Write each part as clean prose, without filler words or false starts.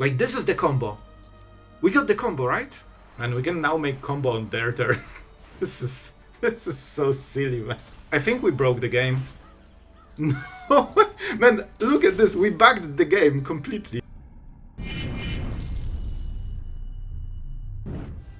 Like, this is the combo. We got the combo, right? And we can now make combo on their turn. This is so silly, man. I think we broke the game. No, man, look at this. We bugged the game completely.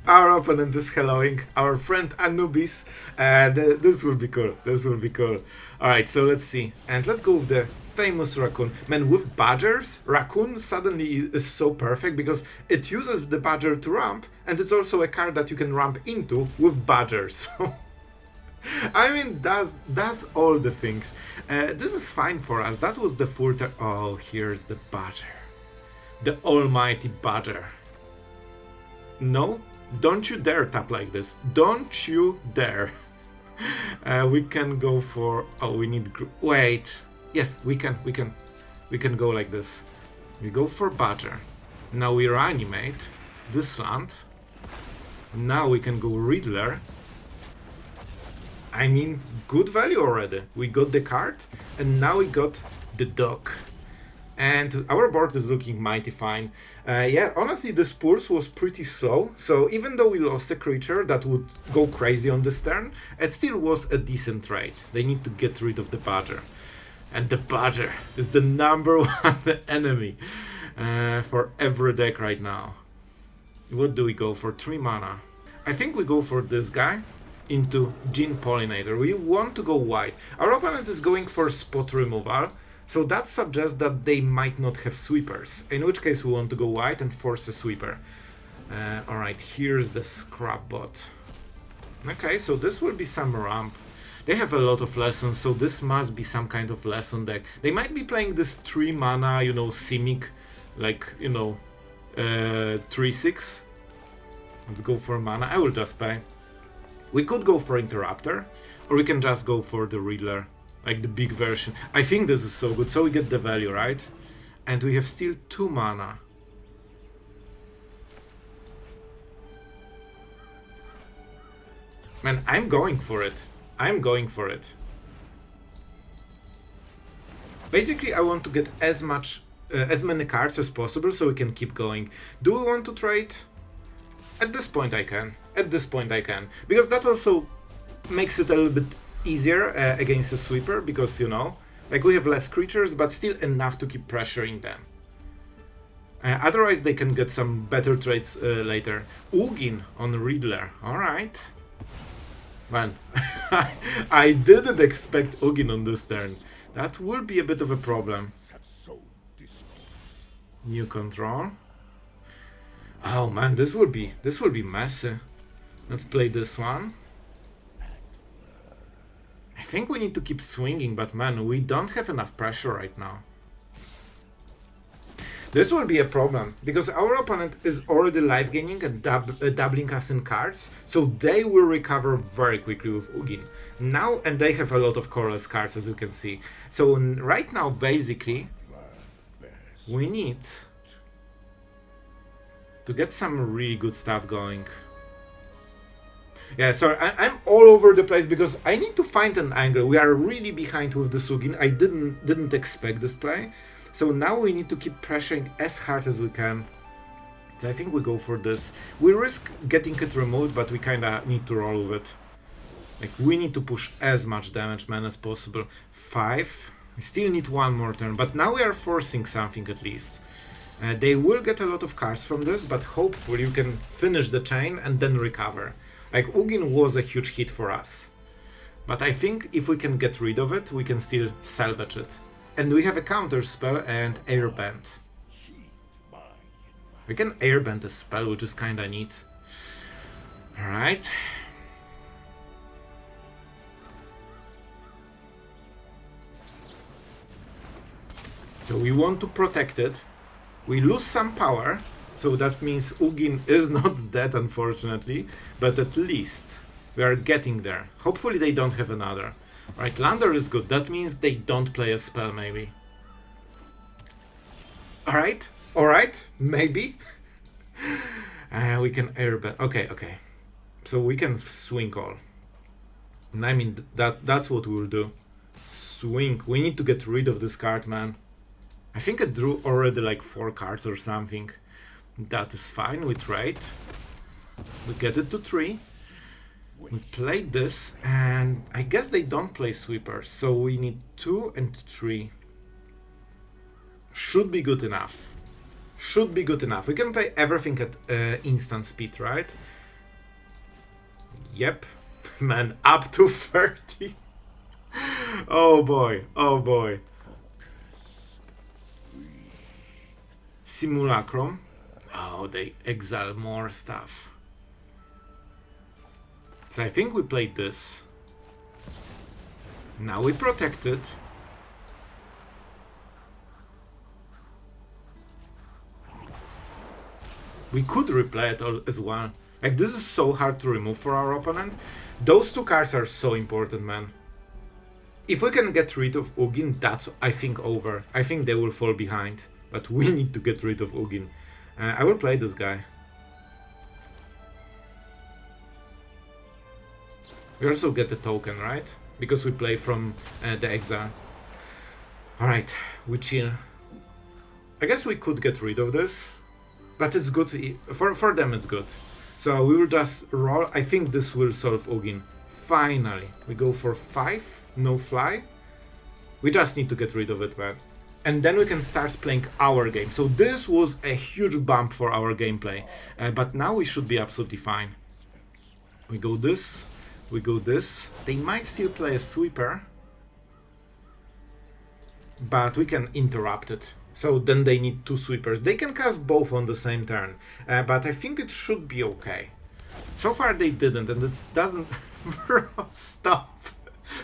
Our opponent is helloing our friend Anubis. This will be cool. This will be cool. Alright, so let's see. And let's go with the famous Raccoon. Man, with Badgers, Raccoon suddenly is so perfect because it uses the Badger to ramp, and it's also a card that you can ramp into with Badgers. I mean, does all the things. This is fine for us. That was the full turn. Oh, here's the Badger. The almighty Badger. No? Don't you dare tap like this. Don't you dare. We can go for... Oh, we need... Wait. Yes, we can go like this. We go for Badger. Now we reanimate this land. Now we can go Riddler. I mean, good value already. We got the card, and now we got the dog. And our board is looking mighty fine. Yeah, honestly, this pulse was pretty slow, so even though we lost a creature that would go crazy on this turn, it still was a decent trade. They need to get rid of the Badger. And the Badger is the number one enemy for every deck right now. What do we go for? 3 mana. I think we go for this guy into Gene Pollinator. We want to go white. Our opponent is going for spot removal, so that suggests that they might not have sweepers, in which case we want to go white and force a sweeper. Alright, here's the scrap bot. Okay, so this will be some ramp. They have a lot of lessons, so this must be some kind of lesson deck. They might be playing this 3 mana, you know, Simic, like, you know, 3-6. Let's go for mana. I will just pay. We could go for Interrupter, or we can just go for the Riddler, like the big version. I think this is so good, so we get the value, right? And we have still 2 mana. Man, I'm going for it. I'm going for it. Basically, I want to get as many cards as possible so we can keep going. Do we want to trade? At this point I can. At this point I can. Because that also makes it a little bit easier against a sweeper, because, you know, like we have less creatures, but still enough to keep pressuring them. Otherwise they can get some better trades later. Ugin on Riddler. Alright. Man, I didn't expect Ugin on this turn. That will be a bit of a problem. New control. Oh man, this will be messy. Let's play this one. I think we need to keep swinging, but man, we don't have enough pressure right now. This will be a problem, because our opponent is already life gaining and doubling us in cards, so they will recover very quickly with Ugin. Now, and they have a lot of colorless cards, as you can see. So right now, basically, we need to get some really good stuff going. Yeah, sorry, I'm all over the place because I need to find an angle. We are really behind with the Ugin. I didn't expect this play. So now we need to keep pressuring as hard as we can. So I think we go for this. We risk getting it removed, but we kinda need to roll with it. Like, we need to push as much damage, man, as possible. 5. We still need 1 more turn, but now we are forcing something at least. They will get a lot of cards from this, but hopefully you can finish the chain and then recover. Like, Ugin was a huge hit for us. But I think if we can get rid of it, we can still salvage it. And we have a counter spell and Airbend. We can Airbend a spell, which is kinda neat. Alright. So we want to protect it. We lose some power, so that means Ugin is not dead, unfortunately, but at least we are getting there. Hopefully they don't have another. Right, Lander is good. That means they don't play a spell, maybe. Alright, maybe. We can airbend. Okay. So we can swing all. I mean, that's what we'll do. Swing. We need to get rid of this card, man. I think I drew already like 4 cards or something. That is fine, we trade. We get it to 3. We play this, and I guess they don't play sweepers, so we need 2 and 3. Should be good enough. Should be good enough. We can play everything at instant speed, right? Yep. Man, up to 30. Oh boy, oh boy. Simulacrum. Oh, they exile more stuff. So I think we played this. Now we protect it. We could replay it all as well. Like, this is so hard to remove for our opponent. Those 2 cards are so important, man. If we can get rid of Ugin, that's, I think, over. I think they will fall behind. But we need to get rid of Ugin. I will play this guy. We also get the token, right? Because we play from the exile. Alright, we chill. I guess we could get rid of this. But it's good, for them it's good. So we will just roll. I think this will solve Ugin. Finally. We go for 5, no fly. We just need to get rid of it, man. And then we can start playing our game. So this was a huge bump for our gameplay. But now we should be absolutely fine. We go this. We go this. They might still play a sweeper. But we can interrupt it. So then they need 2 sweepers. They can cast both on the same turn. But I think it should be okay. So far they didn't, and it doesn't... Bro, stop.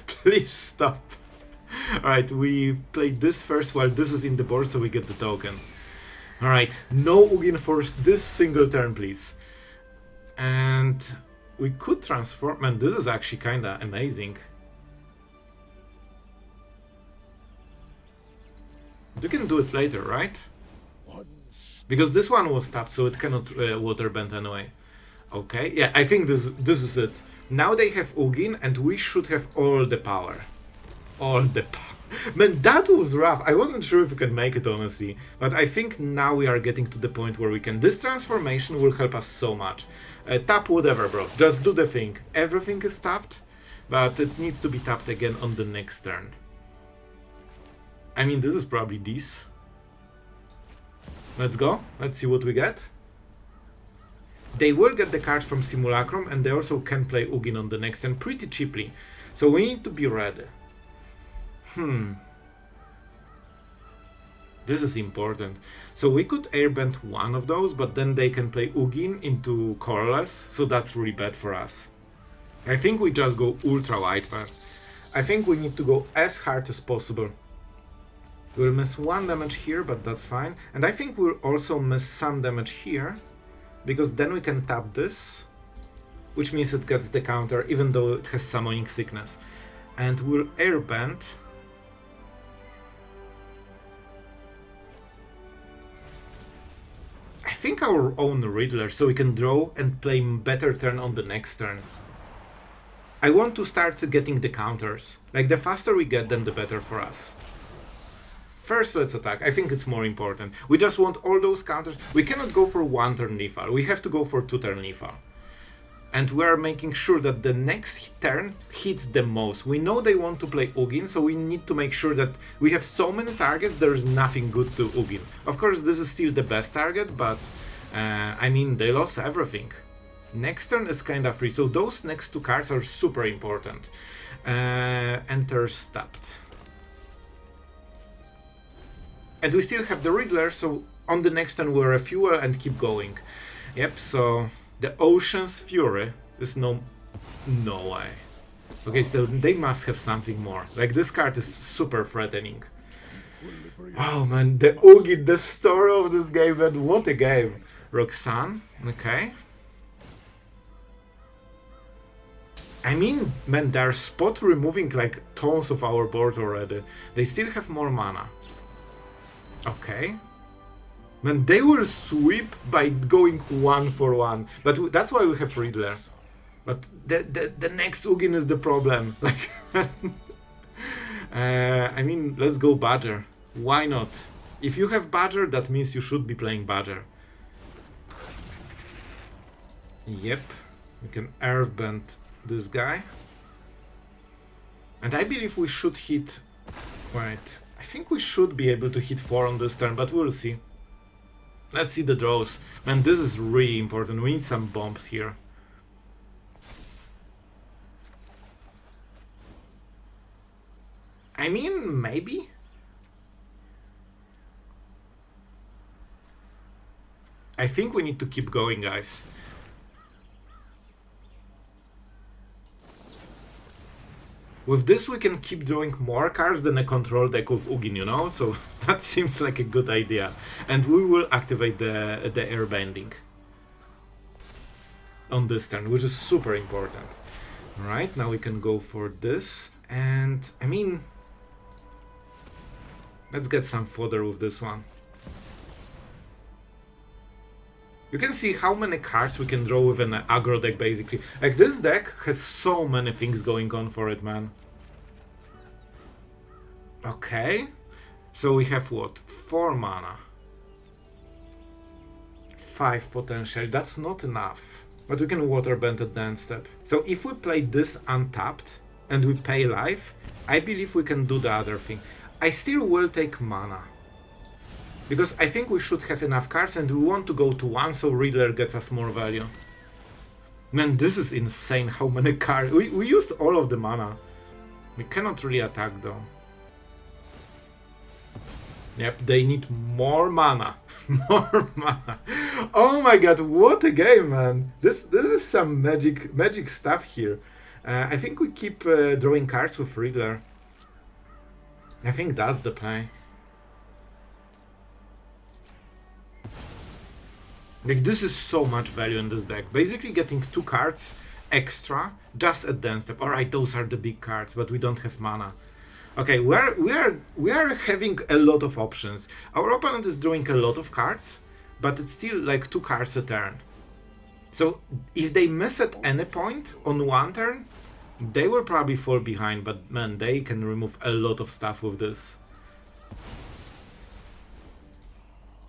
Please stop. Alright, we played this first while this is in the board, so we get the token. Alright, no Ugin for this single turn, please. And we could transform... Man, this is actually kinda amazing. You can do it later, right? Because this one was tapped, so it cannot water bend anyway. Okay, yeah, I think this is it. Now they have Ugin, and we should have all the power. All the power. Man, that was rough. I wasn't sure if we could make it, honestly. But I think now we are getting to the point where we can... This transformation will help us so much. Tap whatever, bro. Just do the thing. Everything is tapped, but it needs to be tapped again on the next turn. I mean, this is probably this. Let's go. Let's see what we get. They will get the card from Simulacrum, and they also can play Ugin on the next turn pretty cheaply. So we need to be ready. This is important. So we could airbend one of those, but then they can play Ugin into Colorless, so that's really bad for us. I think we just go ultra wide, but I think we need to go as hard as possible. We'll miss 1 damage here, but that's fine. And I think we'll also miss some damage here, because then we can tap this, which means it gets the counter, even though it has Summoning Sickness. And we'll airbend. I think our own Riddler, so we can draw and play better turn on the next turn. I want to start getting the counters. Like, the faster we get them, the better for us. First, let's attack. I think it's more important. We just want all those counters. We cannot go for 1 turn lethal. We have to go for 2 turn lethal. And we are making sure that the next turn hits the most. We know they want to play Ugin, so we need to make sure that we have so many targets, there's nothing good to Ugin. Of course, this is still the best target, but I mean, they lost everything. Next turn is kinda free, so those next 2 cards are super important. Enter tapped. And we still have the Riddler, so on the next turn we'll refuel and keep going. Yep, so the Ocean's Fury is no way. Okay, so they must have something more. Like, this card is super threatening. Oh man, the Ugin, the story of this game, man, what a game. Roxanne, okay. I mean, man, they're spot removing like tons of our board already. They still have more mana. Okay. Man, they will sweep by going 1 for 1. But that's why we have Riddler. But the next Ugin is the problem. Like, I mean, let's go Badger. Why not? If you have Badger, that means you should be playing Badger. Yep, we can Airbend this guy. And I believe we should hit... Wait, I think we should be able to hit 4 on this turn, but we'll see. Let's see the draws. Man, this is really important. We need some bombs here. I mean, maybe? I think we need to keep going, guys. With this we can keep drawing more cards than a control deck with Ugin, you know? So that seems like a good idea. And we will activate the airbending on this turn, which is super important. Alright, now we can go for this. And, I mean... let's get some fodder with this one. You can see how many cards we can draw with an aggro deck, basically. Like, this deck has so many things going on for it, man. Okay. So we have what? 4 mana. 5 potential. That's not enough. But we can waterbend at the end step. So if we play this untapped and we pay life, I believe we can do the other thing. I still will take mana. Because I think we should have enough cards and we want to go to 1 so Riddler gets us more value. Man, this is insane how many cards. We used all of the mana. We cannot really attack though. Yep, they need more mana. More mana. Oh my god, what a game, man. This is some magic stuff here. I think we keep drawing cards with Riddler. I think that's the play. Like, this is so much value in this deck. Basically getting 2 cards extra just at the end step. Alright, those are the big cards, but we don't have mana. Okay, we are having a lot of options. Our opponent is drawing a lot of cards, but it's still like 2 cards a turn. So if they miss at any point on 1 turn, they will probably fall behind, but man, they can remove a lot of stuff with this.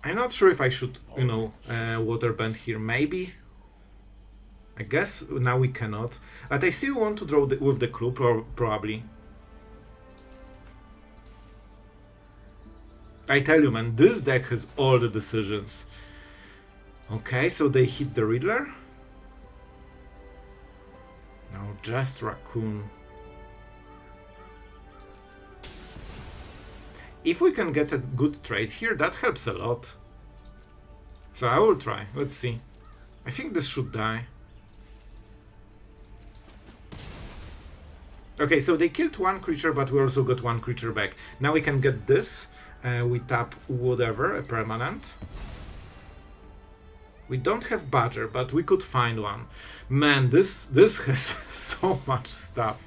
I'm not sure if I should, you know, waterbend here. Maybe. I guess now we cannot. But I still want to draw with the clue, probably. I tell you, man, this deck has all the decisions. Okay, so they hit the Riddler. No, just Raccoon. If we can get a good trade here, that helps a lot. So I will try. Let's see. I think this should die. Okay, so they killed 1 creature, but we also got 1 creature back. Now we can get this. We tap whatever, a permanent. We don't have Badger, but we could find one. Man, this has so much stuff.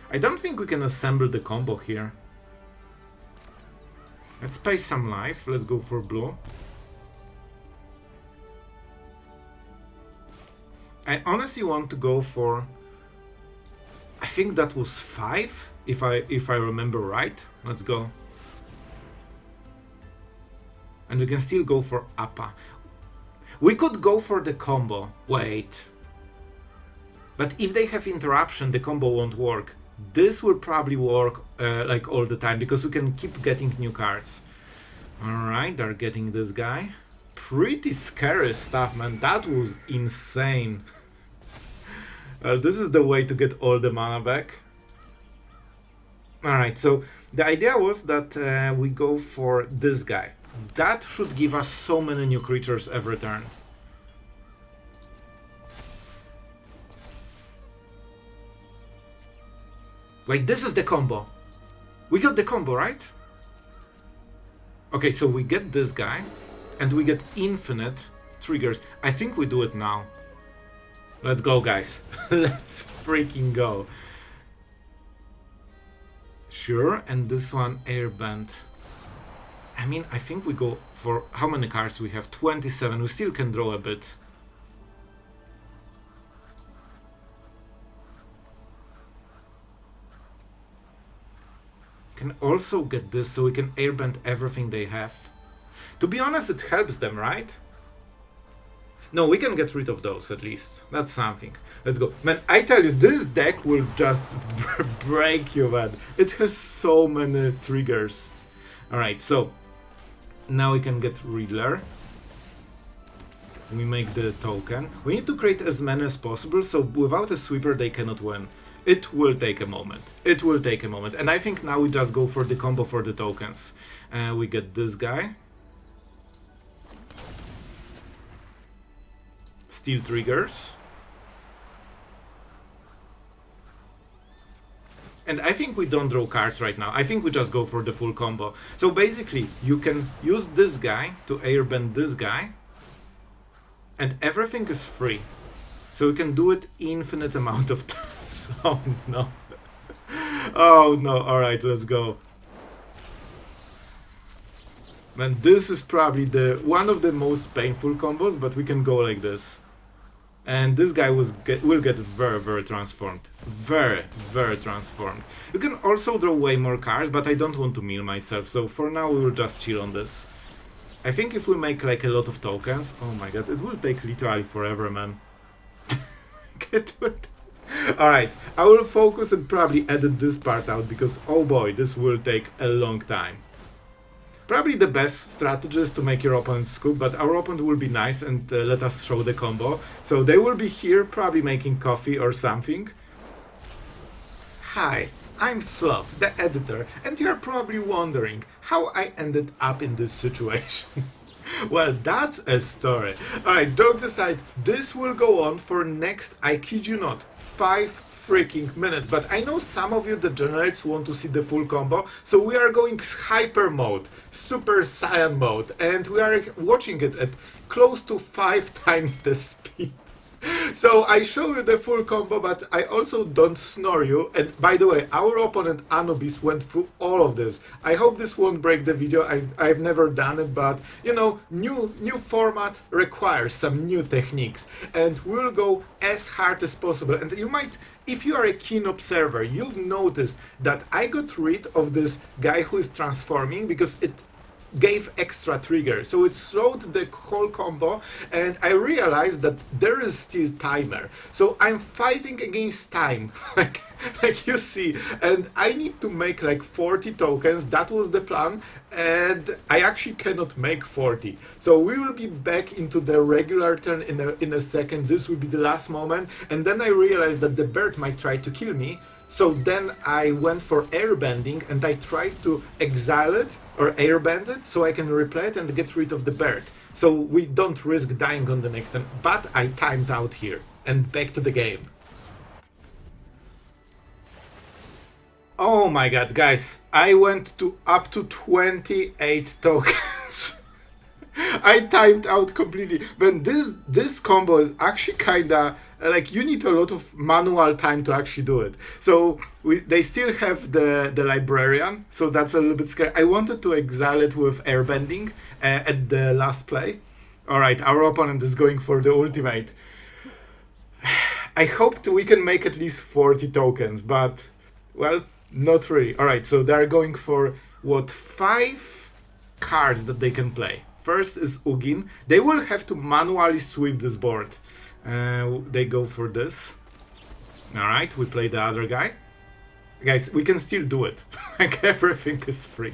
I don't think we can assemble the combo here. Let's pay some life. Let's go for blue. I honestly want to go for... I think that was 5, if I remember right. Let's go. And we can still go for Appa. We could go for the combo. Wait. But if they have interruption, the combo won't work. This will probably work like all the time, because we can keep getting new cards. Alright, they're getting this guy. Pretty scary stuff, man. That was insane. This is the way to get all the mana back. Alright, so the idea was that we go for this guy. That should give us so many new creatures every turn. Like, this is the combo. We got the combo, right? Okay, so we get this guy, and we get infinite triggers. I think we do it now. Let's go, guys. Let's freaking go. Sure, and this one, Airbend. I mean, I think we go for... How many cards we have? 27. We still can draw a bit. Can can also get this so we can airbend everything they have. To be honest, it helps them, right? No, we can get rid of those at least. That's something. Let's go. Man, I tell you, this deck will just break you, man. It has so many triggers. Alright, so now we can get Riddler. We make the token. We need to create as many as possible, so without a sweeper they cannot win. It will take a moment. It will take a moment. And I think now we just go for the combo for the tokens. We get this guy. Steel triggers. And I think we don't draw cards right now. I think we just go for the full combo. So basically, you can use this guy to airbend this guy. And everything is free. So we can do it infinite amount of times. Oh no. Oh no. Alright, let's go. Man, this is probably the one of the most painful combos, but we can go like this. And this guy will get very, very transformed. Very, very transformed. You can also draw way more cards, but I don't want to mill myself, so for now we will just chill on this. I think if we make like a lot of tokens, oh my god, it will take literally forever, man. Get it. Alright, I will focus and probably edit this part out, because oh boy, this will take a long time. Probably the best strategy is to make your opponent scoop, but our opponent will be nice and let us show the combo. So they will be here, probably making coffee or something. Hi, I'm Sloth, the editor, and you're probably wondering how I ended up in this situation. Well, that's a story. Alright, jokes aside, this will go on for next, I kid you not, 5 freaking minutes, but I know some of you, the generates, want to see the full combo, so we are going hyper mode, super saiyan mode, and we are watching it at close to 5 times the speed. So I show you the full combo, but I also don't snore you. And by the way, our opponent Anubis went through all of this. I hope this won't break the video. I've never done it, but you know, new format requires some new techniques, and we'll go as hard as possible. And you might, if you are a keen observer, you've noticed that I got rid of this guy who is transforming because it gave extra trigger, so it slowed the whole combo, and I realized that there is still timer, so I'm fighting against time. like you see, and I need to make like 40 tokens. That was the plan, and I actually cannot make 40, so we will be back into the regular turn in a second. This will be the last moment, and then I realized that the bird might try to kill me. So then I went for airbending, and I tried to exile it or airbend it so I can replay it and get rid of the bird. So we don't risk dying on the next turn. But I timed out here, and back to the game. Oh my god, guys, I went to up to 28 tokens. I timed out completely. But this combo is actually kinda like, you need a lot of manual time to actually do it. So they still have the librarian, so that's a little bit scary. I wanted to exile it with airbending at the last play. Alright, our opponent is going for the ultimate. I hoped we can make at least 40 tokens, but well, not really. Alright, so they're going for what, 5 cards that they can play. First is Ugin. They will have to manually sweep this board. They go for this. Alright, we play the other guy. Guys, we can still do it. Like, everything is free.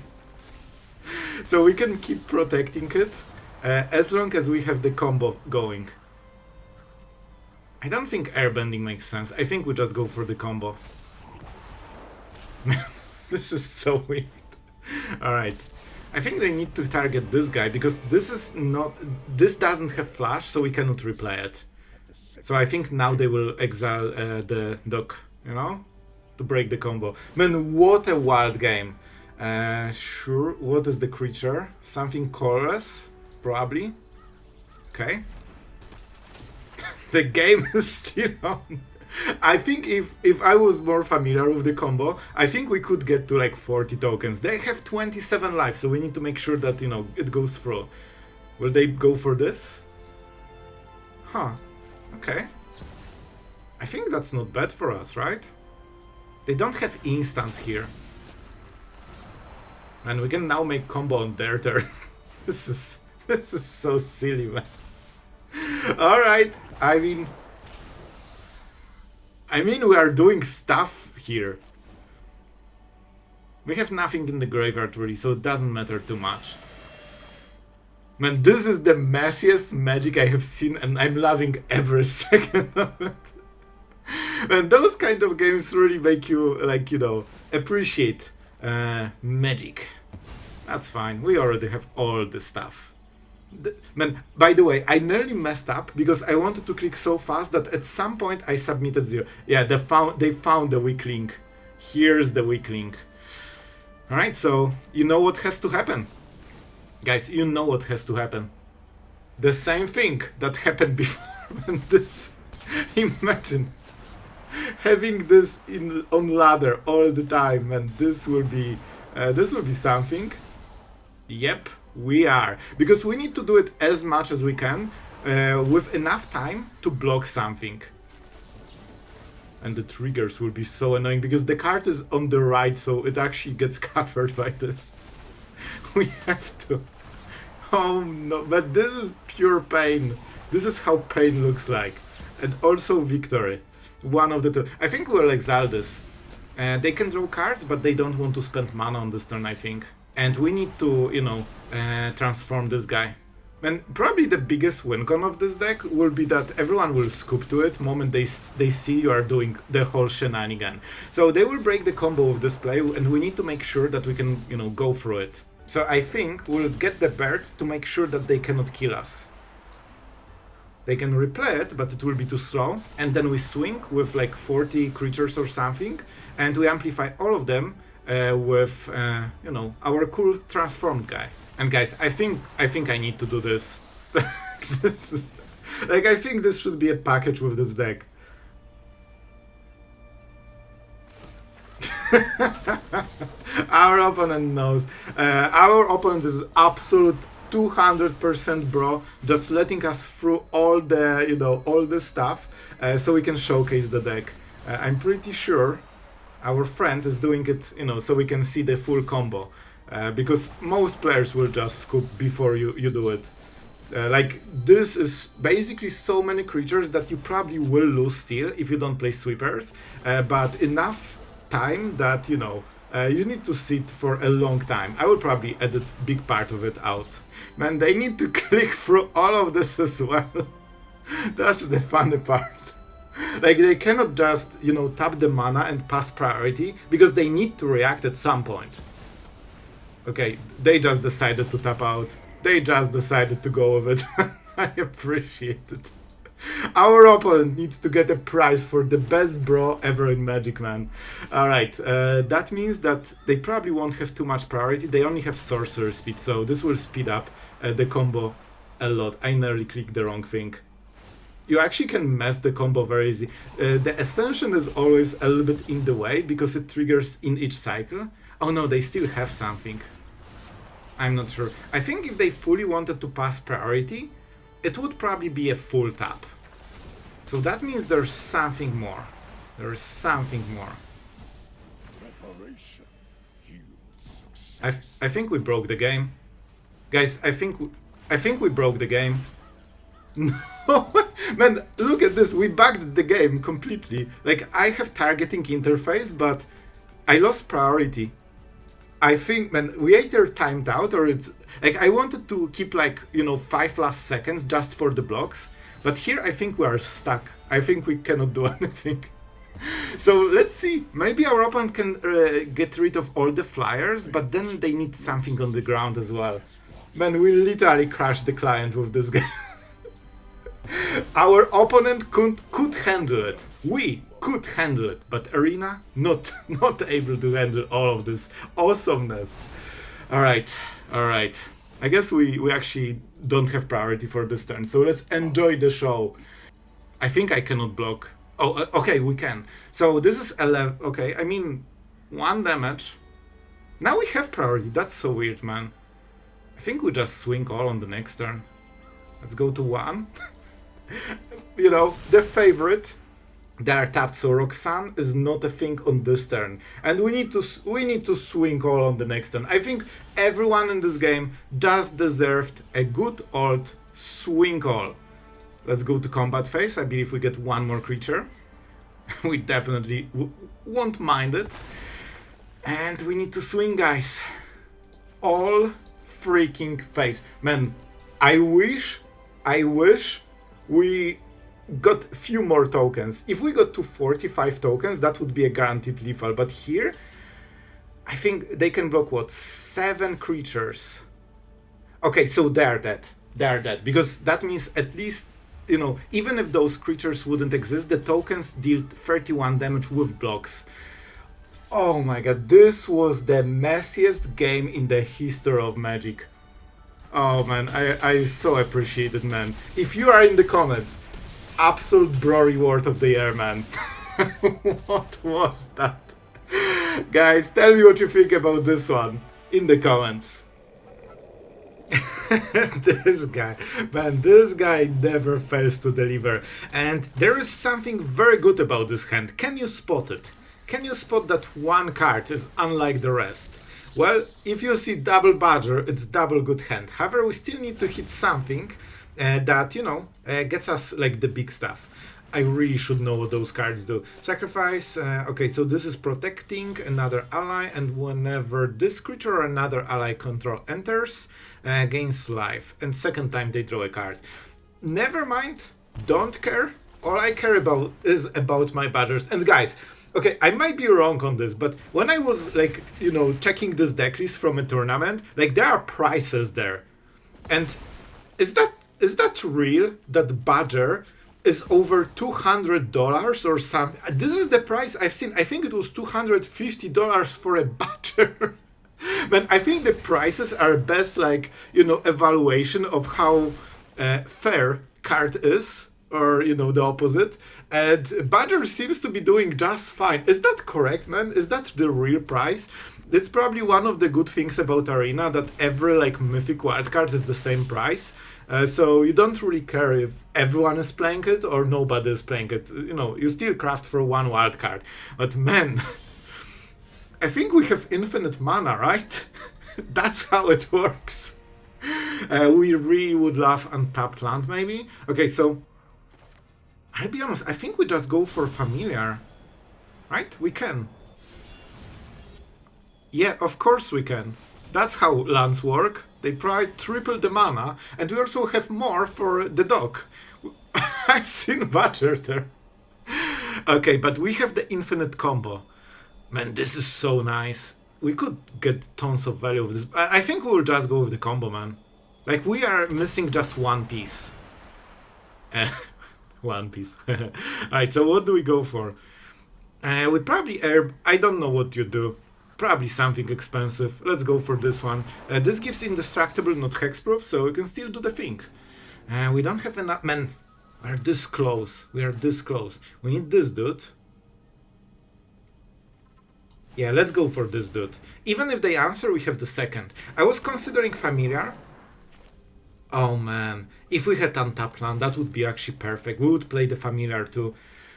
So we can keep protecting it as long as we have the combo going. I don't think airbending makes sense. I think we just go for the combo. This is so weird. Alright. I think they need to target this guy, because this doesn't have flash, so we cannot replay it. So I think now they will exile the duck, you know, to break the combo. Man, what a wild game. Sure, what is the creature? Something colorless, probably. Okay. The game is still on. I think if I was more familiar with the combo, I think we could get to like 40 tokens. They have 27 lives, so we need to make sure that, you know, it goes through. Will they go for this? Huh. Okay. I think that's not bad for us, right? They don't have instants here. And we can now make combo on their turn. this is so silly, man. Alright, I mean we are doing stuff here. We have nothing in the graveyard really, so it doesn't matter too much. Man, this is the messiest Magic I have seen, and I'm loving every second of it. And those kind of games really make you, like, you know, appreciate Magic. That's fine, we already have all the stuff. Man, by the way, I nearly messed up because I wanted to click so fast that at some point I submitted 0. Yeah, they found the weak link. Here's the weak link. Alright, so you know what has to happen. Guys, you know what has to happen. The same thing that happened before. And this, imagine having this on ladder all the time, and this will be something. Yep, we are, because we need to do it as much as we can with enough time to block something. And the triggers will be so annoying because the card is on the right, so it actually gets covered by this. We have to. Oh no, but this is pure pain. This is how pain looks like. And also victory. One of the two. I think we'll exile this. They can draw cards, but they don't want to spend mana on this turn, I think. And we need to, you know, transform this guy. And probably the biggest win-con of this deck will be that everyone will scoop to it the moment they see you are doing the whole shenanigan. So they will break the combo of this play, and we need to make sure that we can, you know, go through it. So I think we'll get the birds to make sure that they cannot kill us. They can replay it, but it will be too slow. And then we swing with like 40 creatures or something, and we amplify all of them with, you know, our cool transformed guy. And guys, I think I need to do this. Like, I think this should be a package with this deck. Our opponent knows. Our opponent is absolute 200% bro, just letting us through all the, you know, all the stuff, so we can showcase the deck. I'm pretty sure our friend is doing it, you know, so we can see the full combo. Because most players will just scoop before you do it. Like, this is basically so many creatures that you probably will lose still if you don't play sweepers, but enough time that, you know, you need to sit for a long time. I will probably edit big part of it out. Man, they need to click through all of this as well. That's the funny part. Like, they cannot just, you know, tap the mana and pass priority, because they need to react at some point. Okay, they just decided to tap out. They just decided to go with it. I appreciate it. Our opponent needs to get a prize for the best bro ever in Magic, man. Alright, that means that they probably won't have too much priority. They only have sorcerer speed, so this will speed up the combo a lot. I nearly clicked the wrong thing. You actually can mess the combo very easy. The Ascension is always a little bit in the way because it triggers in each cycle. Oh no, they still have something. I'm not sure. I think if they fully wanted to pass priority, it would probably be a full tap. So that means there's something more. There's something more. I think we broke the game. Guys, I think we broke the game. No, man, look at this. We bugged the game completely. Like, I have targeting interface, but I lost priority. I think, man, we either timed out or it's like I wanted to keep, like, you know, 5 last seconds just for the blocks, but here I think we are stuck. I think we cannot do anything. So let's see. Maybe our opponent can get rid of all the flyers, but then they need something on the ground as well. Man, we literally crashed the client with this game. Our opponent could handle it. We could handle it, but Arena not able to handle all of this awesomeness. Alright. I guess we actually don't have priority for this turn, so let's enjoy the show. I think I cannot block. Oh, okay, we can. So this is 11. Okay, I mean, 1 damage. Now we have priority. That's so weird, man. I think we just swing all on the next turn. Let's go to 1. You know, the favorite. They are tapped, so Roxanne is not a thing on this turn, and we need to swing all on the next turn. I think everyone in this game just deserved a good old swing all. Let's go to combat phase. I believe we get one more creature. We definitely won't mind it, and we need to swing, guys. All freaking phase, man. I wish we got a few more tokens. If we got to 45 tokens, that would be a guaranteed lethal. But here, I think they can block, what, 7 creatures. Okay, so they're dead. They're dead. Because that means at least, you know, even if those creatures wouldn't exist, the tokens deal 31 damage with blocks. Oh my god, this was the messiest game in the history of Magic. Oh man, I so appreciate it, man. If you are in the comments, absolute bro reward of the year, man. What was that? Guys, tell me what you think about this one in the comments. This guy, man, this guy never fails to deliver. And there is something very good about this hand. Can you spot it? Can you spot that one card is unlike the rest? Well, if you see double Badger, it's double good hand. However, we still need to hit something that, you know, gets us like the big stuff. I really should know what those cards do. Sacrifice, okay, so this is protecting another ally, and whenever this creature or another ally control enters, gains life, and second time they draw a card. Never mind, don't care. All I care about is about my Badgers. And guys, okay, I might be wrong on this, but when I was, like, you know, checking this deck list from a tournament, like, there are prices there. And is that real, that Badger is over $200 or something? This is the price I've seen. I think it was $250 for a Badger. Man, I think the prices are best, like, you know, evaluation of how fair card is, or, you know, the opposite. And Badger seems to be doing just fine. Is that correct, man? Is that the real price? It's probably one of the good things about Arena, that every, like, mythic wildcard is the same price. So you don't really care if everyone is playing it or nobody is playing it. You know, you still craft for one wildcard. But man, I think we have infinite mana, right? That's how it works. We really would love untapped land, maybe. Okay, so I'll be honest, I think we just go for Familiar. Right? We can. Yeah, of course we can. That's how lands work. They provide triple the mana, and we also have more for the dock. I've seen Badger there. Okay, but we have the infinite combo. Man, this is so nice. We could get tons of value with this. I think we'll just go with the combo, man. Like, we are missing just one piece. One piece. Alright, so what do we go for? We probably I don't know what you do. Probably something expensive. Let's go for this one. This gives indestructible, not hexproof, so we can still do the thing. We don't have enough. Man, we're this close. We are this close. We need this dude. Yeah, let's go for this dude. Even if they answer, we have the second. I was considering Familiar. Oh man, if we had untapped land, that would be actually perfect. We would play the Familiar too.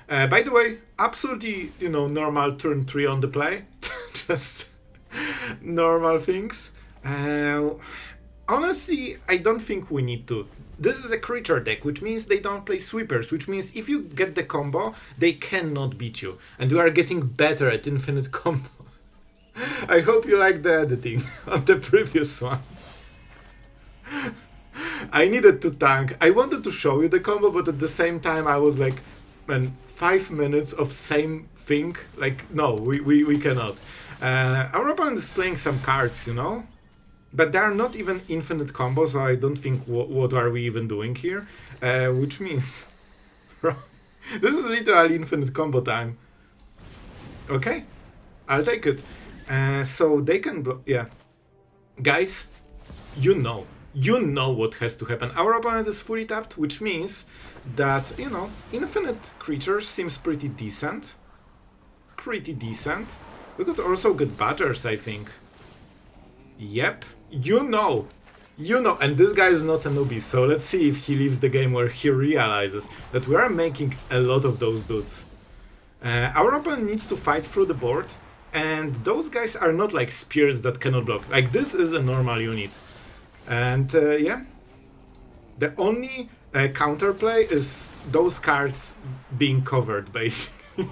By the way, absolutely, you know, normal turn 3 on the play. Just normal things. Honestly, I don't think we need to. This is a creature deck, which means they don't play sweepers, which means if you get the combo, they cannot beat you. And we are getting better at infinite combo. I hope you like the editing of the previous one. I needed to tank. I wanted to show you the combo, but at the same time I was like, man, 5 minutes of same thing? Like, no, we cannot. Our opponent is playing some cards, you know? But they are not even infinite combos, so I don't think what are we even doing here. Which means... this is literally infinite combo time. Okay, I'll take it. So they can block... Yeah. Guys, you know what has to happen. Our opponent is fully tapped, which means that, you know, infinite creatures seems pretty decent. Pretty decent. We could also get Badgers, I think. Yep. You know, and this guy is not a newbie, so let's see if he leaves the game where he realizes that we are making a lot of those dudes. Our opponent needs to fight through the board, and those guys are not like spears that cannot block. Like, this is a normal unit. And yeah, the only counterplay is those cards being covered, basically.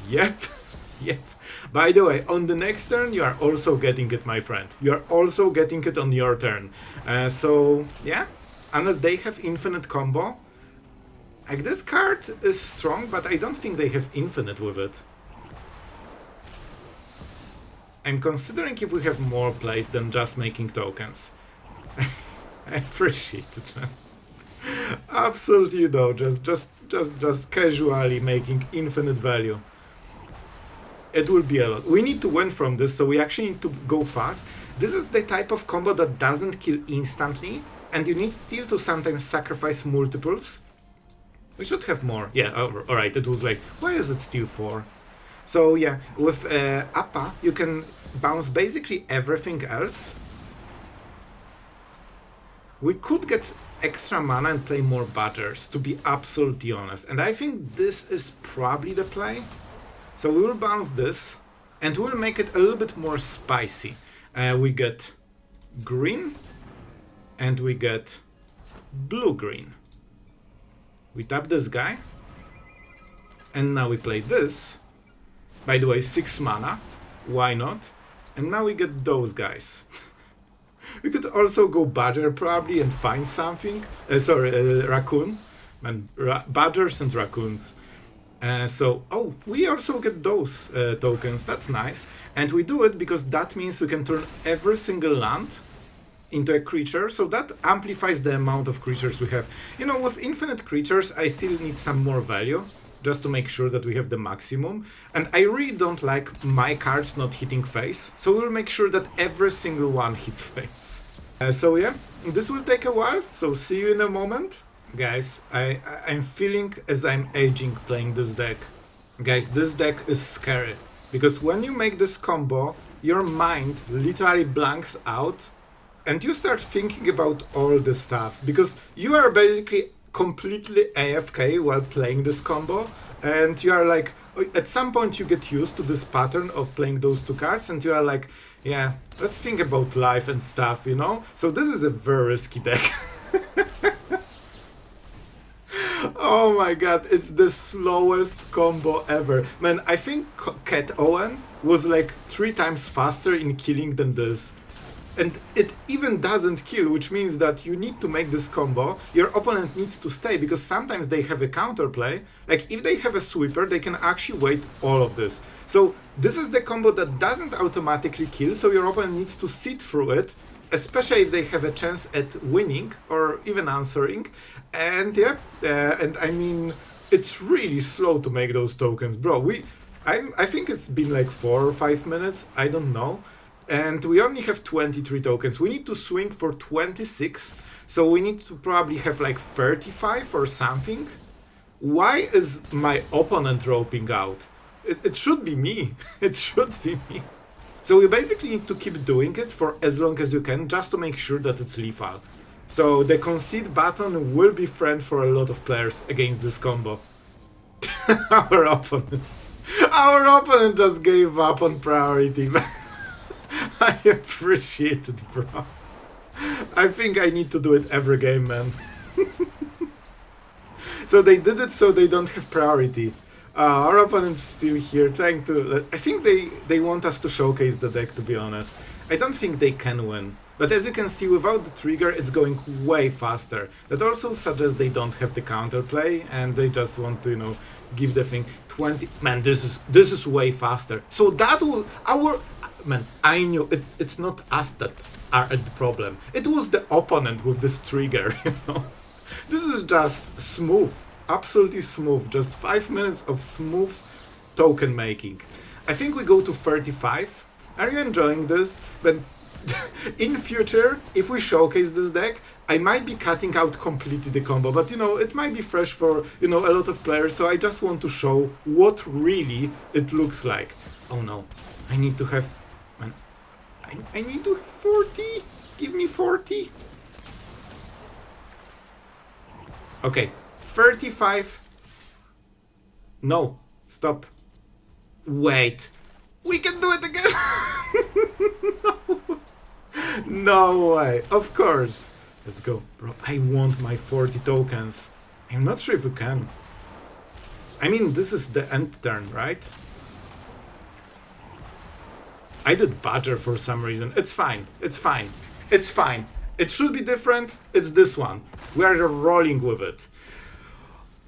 Yep, yep. By the way, on the next turn, you are also getting it, my friend. You are also getting it on your turn. So, yeah, unless they have infinite combo. Like, this card is strong, but I don't think they have infinite with it. I'm considering if we have more plays than just making tokens. I appreciate it, man. Absolutely, though, just casually making infinite value. It will be a lot. We need to win from this, so we actually need to go fast. This is the type of combo that doesn't kill instantly, and you need still to sometimes sacrifice multiples. We should have more. Yeah, alright, it was like, why is it still 4? So yeah, with Appa, you can bounce basically everything else. We could get extra mana and play more Badgers, to be absolutely honest. And I think this is probably the play. So we will bounce this, and we'll make it a little bit more spicy. We get green, and we get blue-green. We tap this guy, and now we play this. By the way, 6 mana, why not? And now we get those guys. We could also go Badger probably and find something. Raccoon. Man, Badgers and Raccoons. Oh, we also get those tokens, that's nice. And we do it because that means we can turn every single land into a creature, so that amplifies the amount of creatures we have. You know, with infinite creatures, I still need some more value, just to make sure that we have the maximum. And I really don't like my cards not hitting face, so we'll make sure that every single one hits face. So yeah, this will take a while, so see you in a moment. Guys, I'm feeling as I'm aging playing this deck. Guys, this deck is scary, because when you make this combo, your mind literally blanks out, and you start thinking about all the stuff, because you are basically completely AFK while playing this combo, and you are like, at some point you get used to this pattern of playing those 2 cards, and you are like, yeah, let's think about life and stuff, you know? So this is a very risky deck. Oh my god, it's the slowest combo ever. Man, I think Cat Owen was like 3 times faster in killing than this. And it even doesn't kill, which means that you need to make this combo. Your opponent needs to stay, because sometimes they have a counterplay. Like, if they have a sweeper, they can actually wait all of this. So this is the combo that doesn't automatically kill, so your opponent needs to sit through it, especially if they have a chance at winning or even answering. And yeah, and I mean, it's really slow to make those tokens, bro. I think it's been like 4 or 5 minutes, I don't know. And we only have 23 tokens. We need to swing for 26, so we need to probably have like 35 or something. Why is my opponent roping out? It should be me. It should be me. So we basically need to keep doing it for as long as you can, just to make sure that it's lethal. So the concede button will be friend for a lot of players against this combo. Our opponent just gave up on priority. I appreciate it, bro. I think I need to do it every game, man. So they did it so they don't have priority. Our opponent's still here trying to... I think they want us to showcase the deck, to be honest. I don't think they can win. But as you can see, without the trigger, it's going way faster. That also suggests they don't have the counterplay, and they just want to, you know, give the thing 20... Man, this is way faster. So that was our... Man, I knew it's not us that are at the problem. It was the opponent with this trigger, you know. This is just smooth, absolutely smooth. Just 5 minutes of smooth token making. I think we go to 35. Are you enjoying this? But in future, if we showcase this deck, I might be cutting out completely the combo, but you know, it might be fresh for, you know, a lot of players, so I just want to show what really it looks like. Oh no, I need to have... Man, I need to have 40! Give me 40! Okay, 35... No, Stop. Wait. We can do it again! No way. Of course. Let's go. Bro, I want my 40 tokens. I'm not sure if we can. I mean, this is the end turn, right? I did Badger for some reason. It's fine. It's fine. It's fine. It should be different. It's this one. We are rolling with it.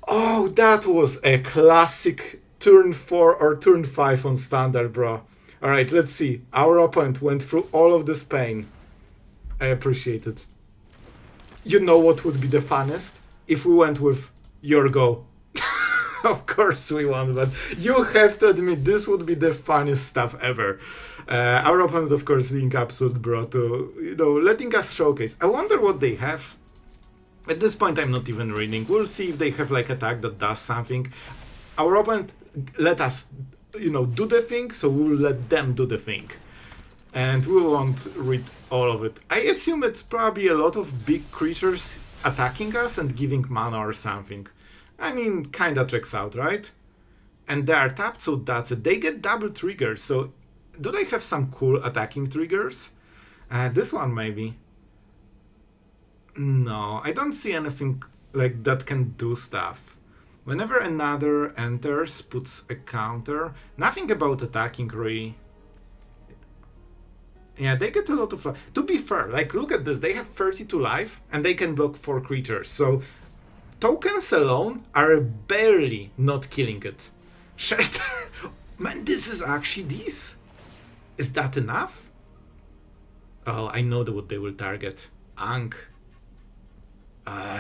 Oh, that was a classic turn 4 or turn 5 on standard, bro. Alright, let's see. Our opponent went through all of this pain. I appreciate it. You know what would be the funnest? If we went with your go. Of course we won, but you have to admit this would be the funniest stuff ever. Our opponent, of course, being Absolute, bro, to, you know, letting us showcase. I wonder what they have. At this point, I'm not even reading. We'll see if they have like attack that does something. Our opponent let us, you know, do the thing, so we'll let them do the thing. And we won't read all of it. I assume it's probably a lot of big creatures attacking us and giving mana or something. I mean, kinda checks out, right? And they are tapped, so that's it. They get double triggers, so do they have some cool attacking triggers? This one maybe. No, I don't see anything like that can do stuff. Whenever another enters, puts a counter. Nothing about attacking really. Yeah, they get a lot of life. To be fair, like look at this, they have 32 life and they can block 4 creatures. So tokens alone are barely not killing it. Shelter! Man, this is actually this. Is that enough? Oh, I know what they will target. Aang.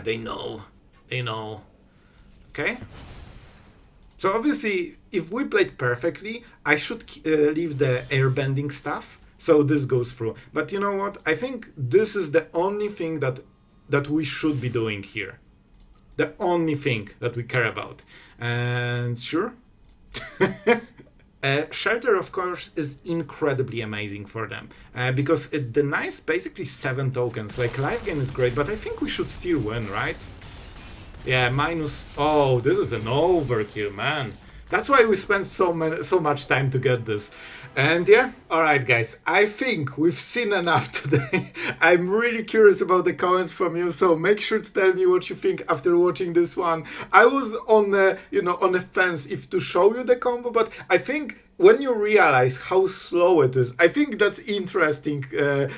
They know. They know. Okay. So obviously, if we played perfectly, I should leave the airbending stuff. So this goes through. But you know what? I think this is the only thing that we should be doing here. The only thing that we care about. And sure. Shelter, of course, is incredibly amazing for them. Because it denies basically 7 tokens. Like, life gain is great, but I think we should still win, right? Yeah, minus... Oh, this is an overkill, man. That's why we spent so much time to get this. And yeah, alright guys, I think we've seen enough today. I'm really curious about the comments from you, so make sure to tell me what you think after watching this one. I was on the, on the fence if to show you the combo, but I think when you realize how slow it is, I think that's interesting,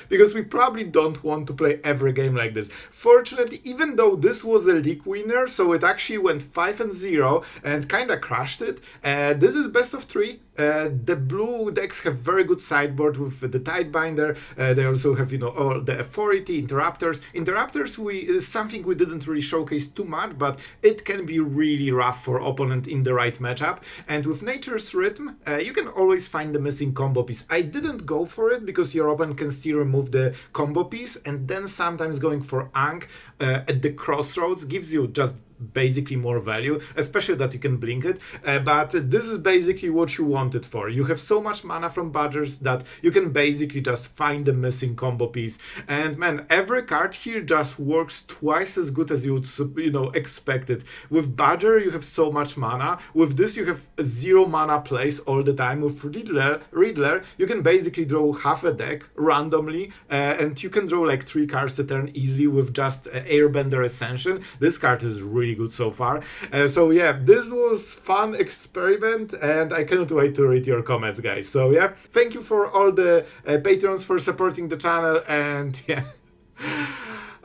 because we probably don't want to play every game like this. Fortunately, even though this was a league winner, so it actually went 5-0 and kinda crushed it, this is best of 3. The blue decks have very good sideboard with the Tidebinder. They also have, all the authority, interrupters. Interrupters is something we didn't really showcase too much, but it can be really rough for opponent in the right matchup. And with Nature's Rhythm, you can always find the missing combo piece. I didn't go for it because your opponent can still remove the combo piece, and then sometimes going for Aang at the Crossroads gives you just basically more value, especially that you can blink it, but this is basically what you want it for. You have so much mana from Badgers that you can basically just find the missing combo piece, and man, every card here just works twice as good as you would expect it. With Badger you have so much mana, with this you have 0 mana plays all the time. With Riddler you can basically draw half a deck randomly, and you can draw like 3 cards a turn easily with just Airbender Ascension. This card is really good so far. So yeah, this was fun experiment and I cannot wait to read your comments, guys. So yeah, thank you for all the patrons for supporting the channel, and yeah.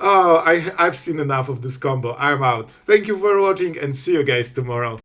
Oh, I've seen enough of this combo. I'm out. Thank you for watching and see you guys tomorrow.